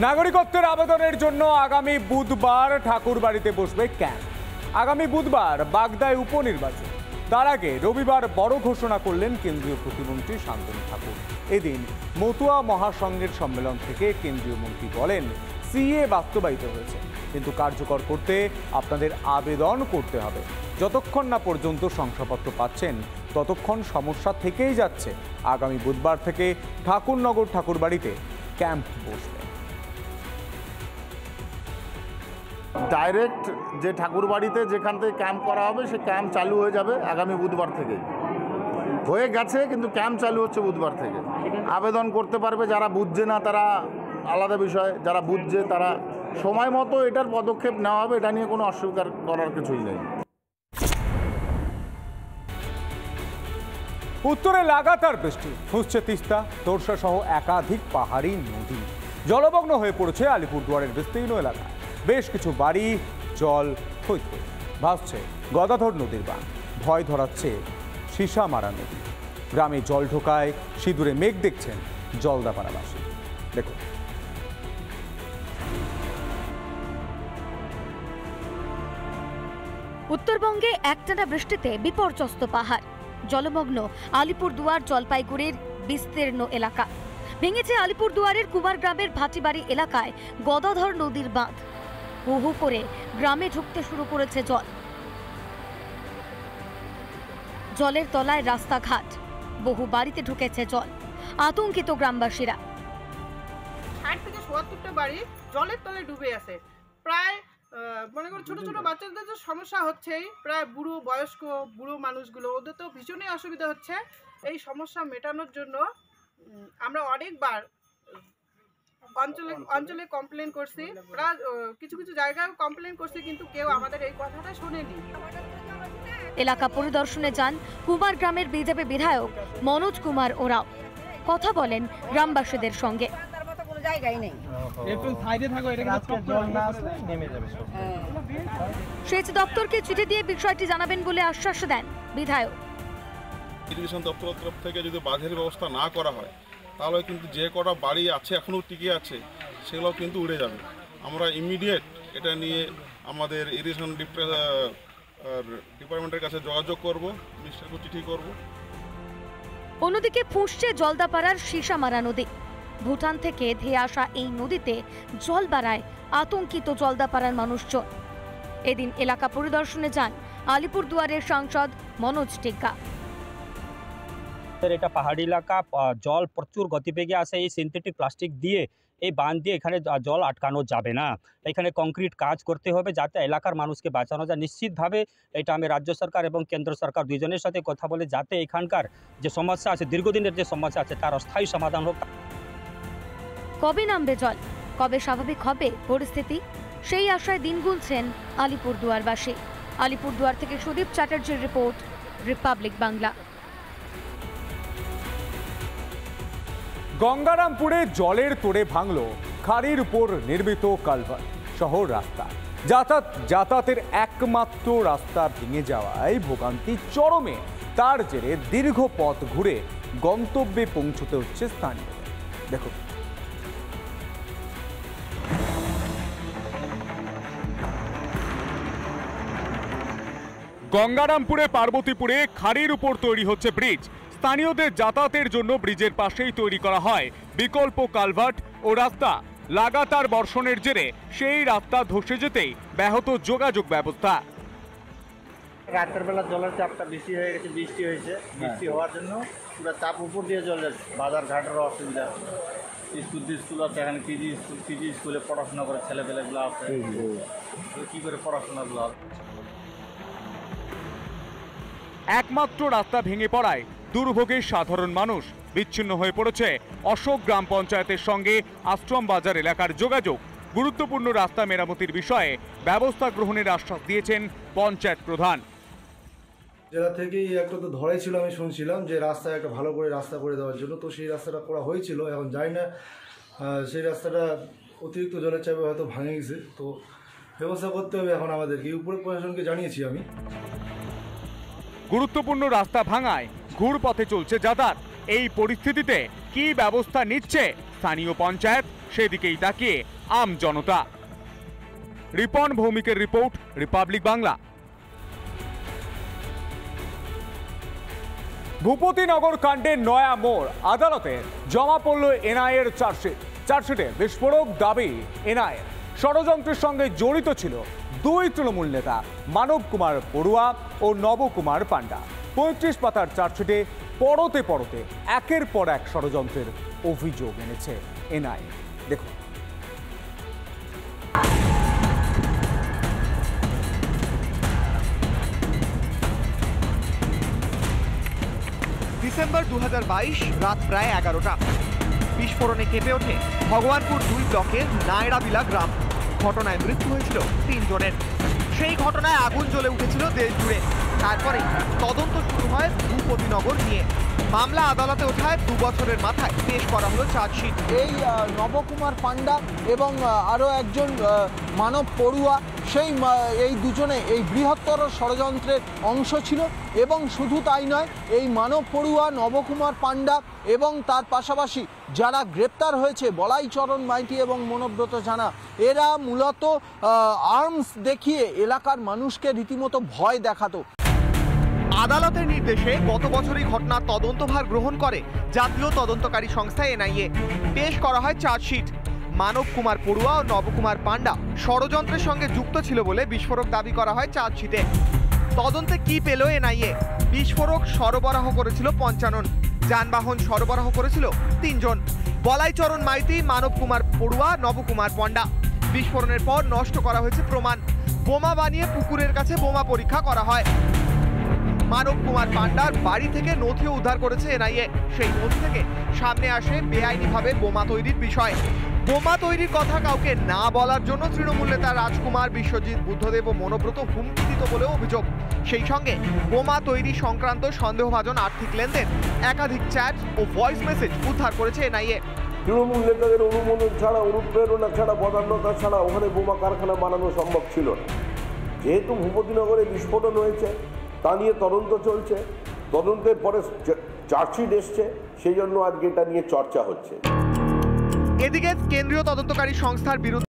নাগরিকত্বের আবেদনের জন্য আগামী বুধবার ঠাকুরবাড়িতে বসবে ক্যাম্প। আগামী বুধবার বাগদায় উপনির্বাচন, তার আগে রবিবার বড় ঘোষণা করলেন কেন্দ্রীয় প্রতিমন্ত্রী শান্তনু ঠাকুর। এদিন মতুয়া মহাসংঘের সম্মেলন থেকে কেন্দ্রীয় মন্ত্রী বলেন, সিএ বাস্তবায়িত হয়েছে, কিন্তু কার্যকর করতে আপনাদের আবেদন করতে হবে। যতক্ষণ না পর্যন্ত শংসাপত্র পাচ্ছেন ততক্ষণ সমস্যা থেকেই যাচ্ছে। আগামী বুধবার থেকে ঠাকুরনগর ঠাকুরবাড়িতে ক্যাম্প বসবে। ডাইরেক্ট যে ঠাকুরবাড়িতে যেখান থেকে ক্যাম্প করা হবে সে ক্যাম্প চালু হয়ে যাবে আগামী বুধবার থেকে। হয়ে গেছে, কিন্তু ক্যাম্প চালু হচ্ছে বুধবার থেকে। আবেদন করতে পারবে যারা বুঝছে না তারা আলাদা বিষয়, যারা বুঝছে তারা সময় মতো এটার পদক্ষেপ নেওয়া হবে, এটা নিয়ে কোনো অস্বীকার করার কিছুই নেই। উত্তরে লাগাতার বৃষ্টি, ফুঁসছে তিস্তা, তোরসা সহ একাধিক পাহাড়ি নদী। জলমগ্ন হয়ে পড়েছে আলিপুরদুয়ারের বিস্তীর্ণ এলাকা। বেশ কিছু বাড়ি জল থই থই, ভাসছে গদাধর নদীর বাঁধ, ভয় ধরাচ্ছে সীসামারা নদী। গ্রামে জল ঢোকায় সিঁদুরে মেঘ দেখছেন জলদাপাড়াবাসী। দেখুন, উত্তরবঙ্গে একটানা বৃষ্টিতে বিপর্যস্ত পাহাড়, জলমগ্ন আলিপুরদুয়ার জলপাইগুড়ির বিস্তীর্ণ এলাকা। ভেঙেছে আলিপুরদুয়ারের কুমারগ্রামের ভাটিবাড়ি এলাকায় গদাধর নদীর বাঁধ। হু হু করে গ্রামে ঢুকতে শুরু করেছে জল। জলের তলায় রাস্তাঘাট, বহু বাড়িতে ঢুকেছে জল। আতঙ্কিত গ্রামবাসীরা। 60 থেকে 70টা বাড়ি জলের তলায় ডুবে আছে। প্রায় মনে করো ছোট ছোট বাচ্চাদের তো সমস্যা হচ্ছেই, প্রায় বয়স্ক বুড়ো মানুষগুলো, ওদের তো ভীষণই অসুবিধা হচ্ছে। এই সমস্যা মেটানোর জন্য আমরা অনেকবার অঞ্চলে কমপ্লেন করছি, প্রায় কিছু কিছু জায়গায় কমপ্লেন করছি, কিন্তু কেউ আমাদের এই কথাটা শোনেনি। এলাকা পরিদর্শনে যান কুমারগ্রামের বিজেপি বিধায়ক মনোজ কুমার ওরাও। কথা বলেন গ্রামবাসীদের সঙ্গে। সেচ দপ্তরকে চিঠি দিয়ে বিষয়টি জানাবেন বলে আশ্বাস দেন বিধায়ক। ইরিগেশন দপ্তরের তরফ থেকে যদি বাঁধের ব্যবস্থা না করা হয় তাহলে কিন্তু যে কটা বাড়ি আছে এখনও টিকে আছে সেগুলো কিন্তু উড়ে যাবে। আমরা ইমিডিয়েট এটা নিয়ে আমাদের ইরিগেশন ডিপার্টমেন্টের কাছে যোগাযোগ করব, মিনিস্টারকে চিঠি করব। অন্যদিকে ফুঁসছে জলদাপাড়ার সীসামারা নদী। ভুটান থেকে ধেয়ে আসা এই নদীতে জল বাড়ায় আতঙ্কিত জলদাপাড়ার মানুষজন। এদিন এলাকা পরিদর্শনে যান আলিপুরদুয়ারের সাংসদ মনোজ টিগ্গা। এটা পাহাড়ি এলাকা, জল প্রচুর গতিবেগে আসে। এই সিনথেটিক প্লাস্টিক দিয়ে, এই বাঁধ দিয়ে এখানে জল আটকানো যাবে না। এখানে কংক্রিট কাজ করতে হবে যাতে এলাকার মানুষকে বাঁচানো যায়। নিশ্চিতভাবে এটা আমি রাজ্য সরকার এবং কেন্দ্র সরকার দুইজনের সাথে কথা বলে যাতে এখানকার যে সমস্যা আছে, দীর্ঘদিনের যে সমস্যা আছে, তার অস্থায়ী সমাধান হোক। কবে নামবে জল, কবে স্বাভাবিক হবে পরিস্থিতি, সেই আশায় দিন গুনছেন আলিপুরদুয়ারবাসী। আলিপুরদুয়ার থেকে সুদীপ চ্যাটার্জির রিপোর্ট, রিপাবলিক বাংলা। গঙ্গারামপুরে জলের তোড়ে ভাঙল খাড়ির উপর নির্মিত কালভার্ট শহর রাস্তা। যাতায়াতের একমাত্র রাস্তা ভেঙে যাওয়ায় ভোগান্তি চরমে। তার জেরে দীর্ঘ পথ ঘুরে গন্তব্যে পৌঁছতে হচ্ছে স্থানীয়দের। দেখুন, গঙ্গারামপুরে পার্বতীপুরে খাড়ির উপর তৈরি হচ্ছে ব্রিজ। স্থানীয়দের যাতায়াতের জন্য ব্রিজের পাশেই তৈরি করা হয় বিকল্প কালভার্ট ও রাস্তা। লাগাতার বর্ষণের জেরে সেই রাস্তা ধসে যেতেই ব্যাহত যোগাযোগ ব্যবস্থা। রাতের বেলা জলের চাপটা বেশি হয়ে গেছে, বৃষ্টি হয়েছে। বৃষ্টি হওয়ার জন্য পুরো চাপ উপর দিয়ে চলে যাচ্ছে। বাজার ঘাটেরও অসুবিধা, স্কুল আছে, এখানে পিজি স্কুলে পড়াশোনা করে ছেলেপেলেগুলো আছে, কী করে পড়াশোনাগুলো হবে। একমাত্র রাস্তা ভেঙে পড়ায় দুর্ভোগে সাধারণ মানুষ। বিচ্ছিন্ন হয়ে পড়েছে অশোক গ্রাম পঞ্চায়েতের সঙ্গে আশ্রম বাজার এলাকার যোগাযোগ। গুরুত্বপূর্ণ রাস্তা মেরামতির বিষয়ে ব্যবস্থা গ্রহণের আশ্বাস দিয়েছেন পঞ্চায়েত প্রধান। জেলা থেকেই একটা তো ধরাই ছিল, আমি শুনছিলাম যে রাস্তায় একটা ভালো করে রাস্তা করে দেওয়ার জন্য, তো সেই রাস্তাটা করা হয়েছিল। এখন যাই না, সেই রাস্তাটা অতিরিক্ত জলের চাপে হয়তো ভাঙে গেছে, তো ব্যবস্থা করতে হবে এখন আমাদেরকে। উপরে প্রশাসনকে জানিয়েছি আমি। গুরুত্বপূর্ণ রাস্তা ভাঙায় ঘুরপথে চলছে যাতায়াত। এই পরিস্থিতিতে কি ব্যবস্থা নিচ্ছে স্থানীয় পঞ্চায়েত? সেদিকেই তাকিয়ে আম জনতা। রিপন ভৌমিকের রিপোর্ট, রিপাবলিক বাংলা। ভূপতিনগর কাণ্ডের নয়া মোড়, আদালতে জমা পড়ল এনআইএর চার্জশিটে বিস্ফোরক দাবি এনআইএ ষড়যন্ত্রের সঙ্গে জড়িত ছিল দুই তৃণমূল নেতা মানব কুমার পড়ুয়া ও নবকুমার পান্ডা। 35 পাতার চার্জশিটে পড়তে পড়তে একের পর এক ষড়যন্ত্রের অভিযোগ এনেছে এনআইএ। দেখুন। ডিসেম্বর 2022 রাত প্রায় 11টা। বিস্ফোরণে কেঁপে ওঠে ভগবানপুর 2 ব্লকের নায়রাবিলা গ্রাম। ঘটনায় মৃত্যু হয়েছিল 3 জনের। সেই ঘটনায় আগুন জ্বলে উঠেছিল দেশ জুড়ে। তারপরে তদন্ত শুরু হয় ভূপতিনগর নিয়ে। মামলা আদালতে ওঠায় 2 বছরের মাথায় পেশ করা হলো চার্জশিট। এই নবকুমার পান্ডা এবং আরও একজন মানব পড়ুয়া, এই দুজনে এই বৃহত্তর ষড়যন্ত্রের অংশ ছিল। এবং শুধু তাই নয়, এই মানব পড়ুয়া, নবকুমার পান্ডা এবং তার পাশাপাশি যারা গ্রেপ্তার হয়েছে বলাইচরণ মাইতি এবং মনোব্রত জানা, এরা মূলত আর্মস দেখিয়ে এলাকার মানুষকে রীতিমতো ভয় দেখাতো। আদালতের নির্দেশে গত বছরই ঘটনার তদন্তভার গ্রহণ করে জাতীয় তদন্তকারী সংস্থা এনআইএ। পেশ করা হয় চার্জশিট। মানব কুমার পড়ুয়া ও নবকুমার পান্ডা ষড়যন্ত্রের সঙ্গে যুক্ত ছিল বলে বিস্ফোরক দাবি করা হয় চার্জশিটে। তদন্তে কি পেল এনআইএ? বিস্ফোরক সরবরাহ করেছিল 55, যানবাহন সরবরাহ করেছিল 3 জন, বলাইচরণ মাইতি, মানব কুমার পড়ুয়া, নবকুমার পান্ডা। বিস্ফোরণের পর নষ্ট করা হয়েছে প্রমাণ। বোমা বানিয়ে পুকুরের কাছে বোমা পরীক্ষা করা হয়। মানব কুমার পান্ডার বাড়ি থেকে নথিও উদ্ধার করেছে এনআইএ। সেই নথি থেকে সামনে আসে বেআইনিভাবে বোমা তৈরির বিষয়। বোমা তৈরির কথা কাউকে না বলার জন্য তৃণমূল নেতা রাজকুমার, বিশ্বজিৎ, বুদ্ধদেব ও মনোব্রত হুমকি দিত বলেও অভিযোগ। সেই সঙ্গে বোমা তৈরি সংক্রান্ত সন্দেহভাজন আর্থিক লেনদেন, একাধিক চ্যাট ও ভয়েস মেসেজ উদ্ধার করেছে এনআইএ। তৃণমূল নেতাদের অনুমোদন ছাড়া, অনুপ্রেরণা ছাড়া, বদান্যতা ছাড়া ওখানে বোমা কারখানা বানানো সম্ভব ছিল না। যেহেতু ভূপতিনগরে বিস্ফোরণ হয়েছে, তা নিয়ে তদন্ত চলছে, তদন্তের পরে চার্জশিট এসছে, সেই জন্য আজকে এটা নিয়ে চর্চা হচ্ছে। এদিকে কেন্দ্রীয় তদন্তকারী সংস্থার বিরুদ্ধে